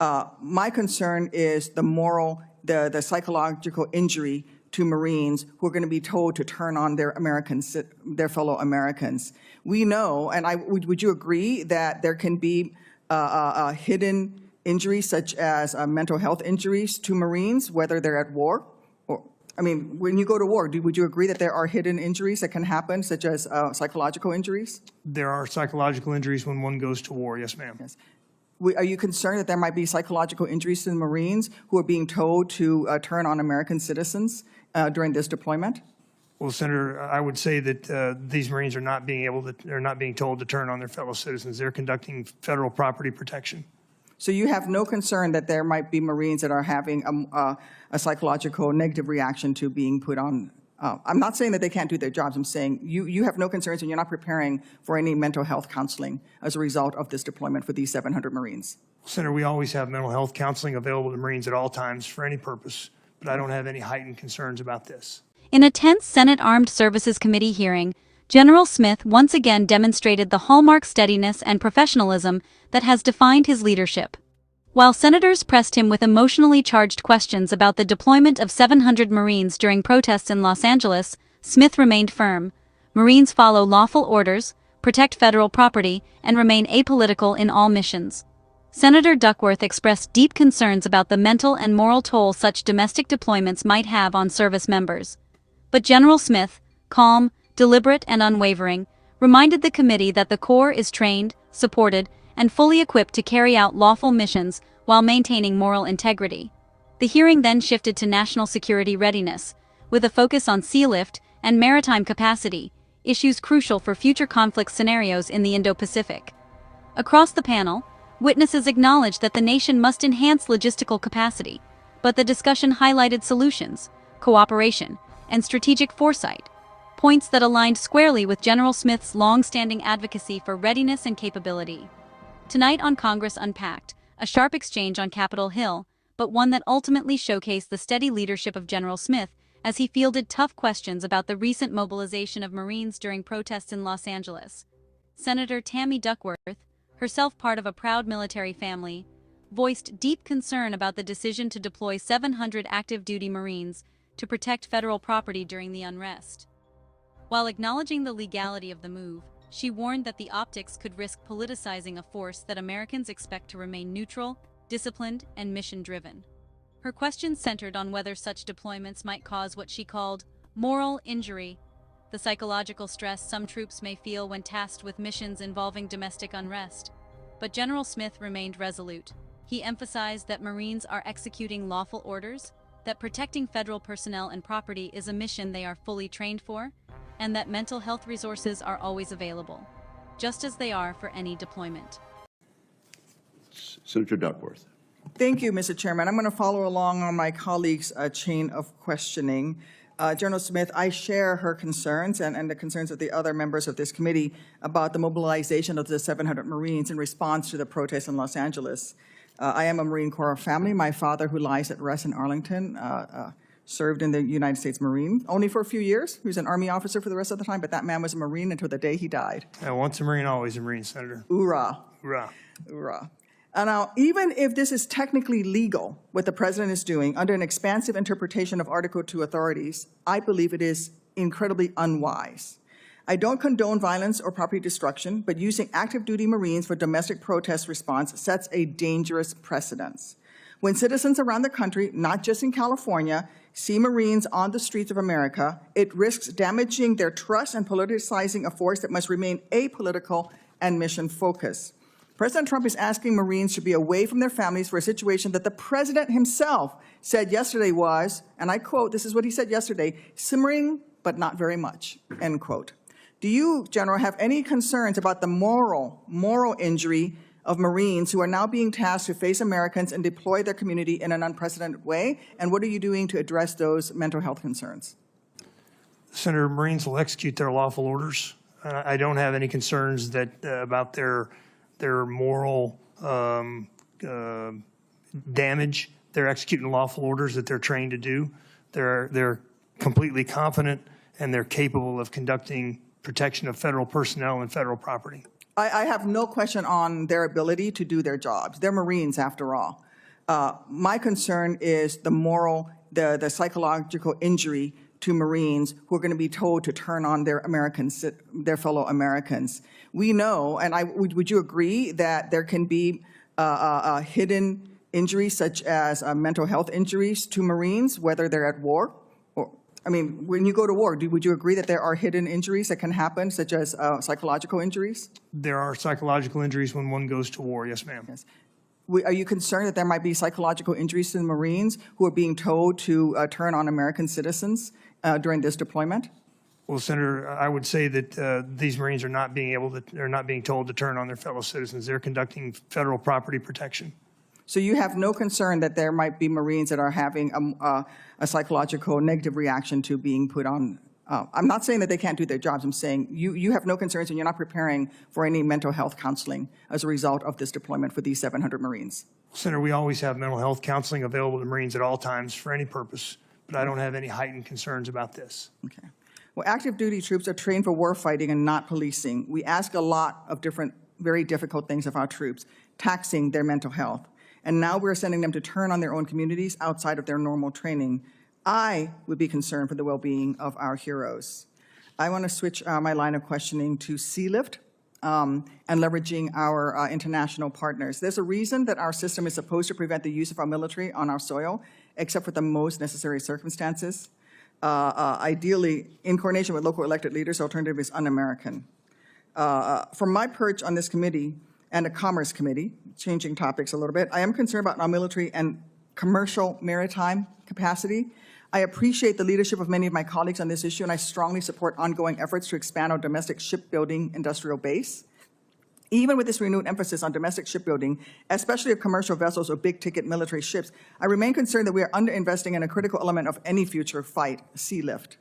My concern is the moral, the psychological injury to Marines who are going to be told to turn on their fellow Americans. We know, and would you agree that there can be hidden injuries such as mental health injuries to Marines, whether they're at war? I mean, when you go to war, would you agree that there are hidden injuries that can happen, such as psychological injuries? There are psychological injuries when one goes to war, yes, ma'am. Yes. Are you concerned that there might be psychological injuries to the Marines who are being told to turn on American citizens during this deployment? Well, Senator, I would say that these Marines are not being told to turn on their fellow citizens. They're conducting federal property protection. So you have no concern that there might be Marines that are having a psychological negative reaction to being put on. I'm not saying that they can't do their jobs. I'm saying you have no concerns and you're not preparing for any mental health counseling as a result of this deployment for these 700 Marines. Senator, we always have mental health counseling available to Marines at all times for any purpose, but I don't have any heightened concerns about this. In a tense Senate Armed Services Committee hearing, General Smith once again demonstrated the hallmark steadiness and professionalism that has defined his leadership. While senators pressed him with emotionally charged questions about the deployment of 700 Marines during protests in Los Angeles, Smith remained firm. Marines follow lawful orders, protect federal property, and remain apolitical in all missions. Senator Duckworth expressed deep concerns about the mental and moral toll such domestic deployments might have on service members. But General Smith, calm, deliberate, and unwavering, reminded the committee that the Corps is trained, supported, and fully equipped to carry out lawful missions while maintaining moral integrity. The hearing then shifted to national security readiness, with a focus on sealift and maritime capacity, issues crucial for future conflict scenarios in the Indo-Pacific. Across the panel, witnesses acknowledged that the nation must enhance logistical capacity, but the discussion highlighted solutions, cooperation, and strategic foresight, points that aligned squarely with General Smith's long-standing advocacy for readiness and capability. Tonight on Congress Unpacked, a sharp exchange on Capitol Hill, but one that ultimately showcased the steady leadership of General Smith as he fielded tough questions about the recent mobilization of Marines during protests in Los Angeles. Senator Tammy Duckworth, herself part of a proud military family, voiced deep concern about the decision to deploy 700 active-duty Marines to protect federal property during the unrest. While acknowledging the legality of the move, she warned that the optics could risk politicizing a force that Americans expect to remain neutral, disciplined, and mission-driven. Her questions centered on whether such deployments might cause what she called moral injury, the psychological stress some troops may feel when tasked with missions involving domestic unrest. But General Smith remained resolute. He emphasized that Marines are executing lawful orders, that protecting federal personnel and property is a mission they are fully trained for, and that mental health resources are always available, just as they are for any deployment. Senator Duckworth. Thank you, Mr. Chairman. I'm going to follow along on my colleague's chain of questioning. General Smith, I share her concerns and the concerns of the other members of this committee about the mobilization of the 700 Marines in response to the protests in Los Angeles. I am a Marine Corps family. My father, who lies at rest in Arlington, served in the United States Marine, only for a few years. He was an Army officer for the rest of the time, but that man was a Marine until the day he died. Once a Marine, always a Marine, Senator. Hoorah. Hoorah. Hoorah. And now, even if this is technically legal, what the President is doing under an expansive interpretation of Article 2 authorities, I believe it is incredibly unwise. I don't condone violence or property destruction, but using active duty Marines for domestic protest response sets a dangerous precedent. When citizens around the country, not just in California, see Marines on the streets of America, it risks damaging their trust and politicizing a force that must remain apolitical and mission-focused. President Trump is asking Marines to be away from their families for a situation that the President himself said yesterday was, and I quote, this is what he said yesterday, simmering but not very much, end quote. Do you, General, have any concerns about the moral injury of Marines who are now being tasked to face Americans and deploy their community in an unprecedented way? And what are you doing to address those mental health concerns? Senator, Marines will execute their lawful orders. I don't have any concerns that about their moral damage. They're executing lawful orders that they're trained to do. They're completely confident and they're capable of conducting protection of federal personnel and federal property. I have no question on their ability to do their jobs. They're Marines, after all. My concern is the moral, the psychological injury to Marines who are going to be told to turn on their fellow Americans. We know, and would you agree that there can be hidden injuries such as mental health injuries to Marines, whether they're at war? Or, I mean, when you go to war, would you agree that there are hidden injuries that can happen, such as psychological injuries? There are psychological injuries when one goes to war, yes, ma'am. Yes. Are you concerned that there might be psychological injuries to the Marines who are being told to turn on American citizens during this deployment? Well, Senator, I would say that these Marines are not being told to turn on their fellow citizens. They're conducting federal property protection. So you have no concern that there might be Marines that are having a psychological negative reaction to being put on. I'm not saying that they can't do their jobs. I'm saying you have no concerns and you're not preparing for any mental health counseling as a result of this deployment for these 700 Marines. Senator, we always have mental health counseling available to Marines at all times for any purpose, but I don't have any heightened concerns about this. Okay. Well, active duty troops are trained for war fighting and not policing. We ask a lot of different, very difficult things of our troops, taxing their mental health. And now we're sending them to turn on their own communities outside of their normal training. I would be concerned for the well-being of our heroes. I want to switch my line of questioning to sealift and leveraging our international partners. There's a reason that our system is supposed to prevent the use of our military on our soil, except for the most necessary circumstances. Ideally, in coordination with local elected leaders, the alternative is un-American. From my perch on this committee and the Commerce Committee, changing topics a little bit, I am concerned about our military and commercial maritime capacity. I appreciate the leadership of many of my colleagues on this issue, and I strongly support ongoing efforts to expand our domestic shipbuilding industrial base. Even with this renewed emphasis on domestic shipbuilding, especially of commercial vessels or big-ticket military ships, I remain concerned that we are underinvesting in a critical element of any future fight, sealift.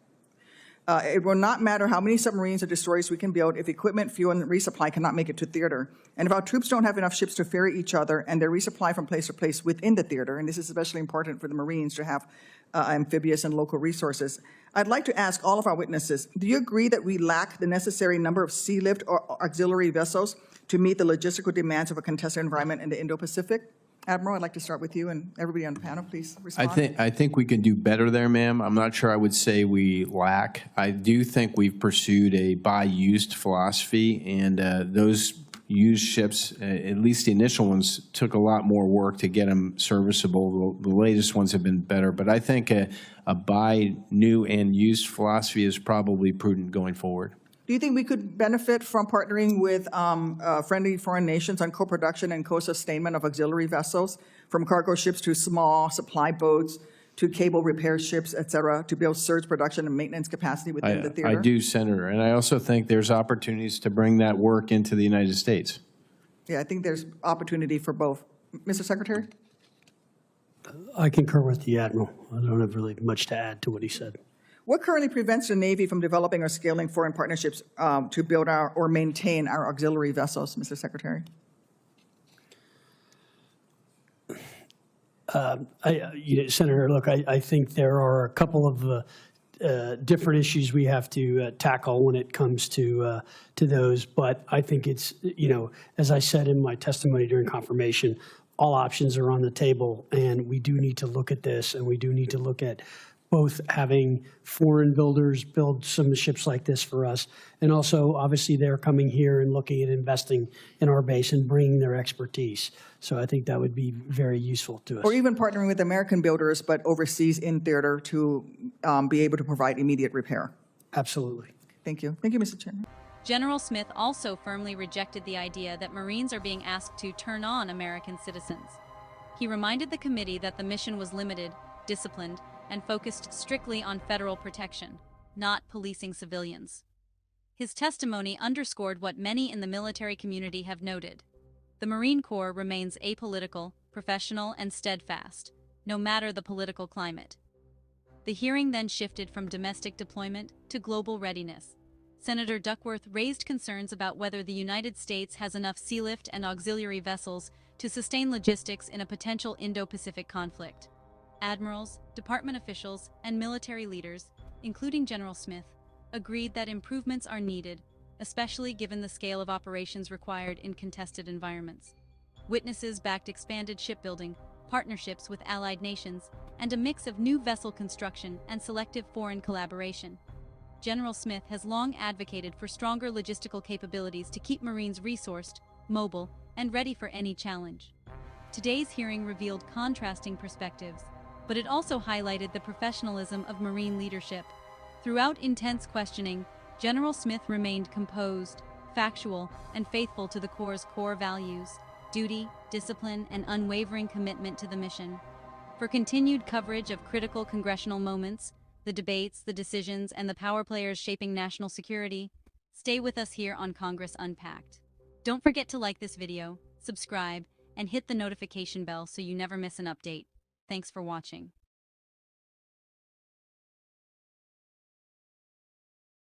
It will not matter how many submarines or destroyers we can build if equipment, fuel, and resupply cannot make it to theater. And if our troops don't have enough ships to ferry each other and their resupply from place to place within the theater, and this is especially important for the Marines to have amphibious and local resources, I'd like to ask all of our witnesses, do you agree that we lack the necessary number of sealift or auxiliary vessels to meet the logistical demands of a contested environment in the Indo-Pacific? Admiral, I'd like to start with you, and everybody on the panel, please respond. I think we can do better there, ma'am. I'm not sure I would say we lack. I do think we've pursued a buy-used philosophy, and those used ships, at least the initial ones, took a lot more work to get them serviceable. The latest ones have been better, but I think a buy new and used philosophy is probably prudent going forward. Do you think we could benefit from partnering with friendly foreign nations on co-production and co-sustainment of auxiliary vessels, from cargo ships to small supply boats to cable repair ships, et cetera, to build surge production and maintenance capacity within the theater? I do, Senator, and I also think there's opportunities to bring that work into the United States. Yeah, I think there's opportunity for both. Mr. Secretary? I concur with the Admiral. I don't have really much to add to what he said. What currently prevents the Navy from developing or scaling foreign partnerships to build or maintain our auxiliary vessels, Mr. Secretary? Senator, look, I think there are a couple of different issues we have to tackle when it comes to those. But I think it's, as I said in my testimony during confirmation, all options are on the table, and we do need to look at this, and we do need to look at both having foreign builders build some ships like this for us, and also, obviously, they're coming here and looking at investing in our base and bringing their expertise. So I think that would be very useful to us. Or even partnering with American builders, but overseas in theater to be able to provide immediate repair. Absolutely. Thank you. Thank you, Mr. Chairman. General Smith also firmly rejected the idea that Marines are being asked to turn on American citizens. He reminded the committee that the mission was limited, disciplined, and focused strictly on federal protection, not policing civilians. His testimony underscored what many in the military community have noted. The Marine Corps remains apolitical, professional, and steadfast, no matter the political climate. The hearing then shifted from domestic deployment to global readiness. Senator Duckworth raised concerns about whether the United States has enough sealift and auxiliary vessels to sustain logistics in a potential Indo-Pacific conflict. Admirals, department officials, and military leaders, including General Smith, agreed that improvements are needed, especially given the scale of operations required in contested environments. Witnesses backed expanded shipbuilding, partnerships with allied nations, and a mix of new vessel construction and selective foreign collaboration. General Smith has long advocated for stronger logistical capabilities to keep Marines resourced, mobile, and ready for any challenge. Today's hearing revealed contrasting perspectives, but it also highlighted the professionalism of Marine leadership. Throughout intense questioning, General Smith remained composed, factual, and faithful to the Corps' core values: duty, discipline, and unwavering commitment to the mission. For continued coverage of critical congressional moments, the debates, the decisions, and the power players shaping national security, stay with us here on Congress Unpacked. Don't forget to like this video, subscribe, and hit the notification bell so you never miss an update. Thanks for watching.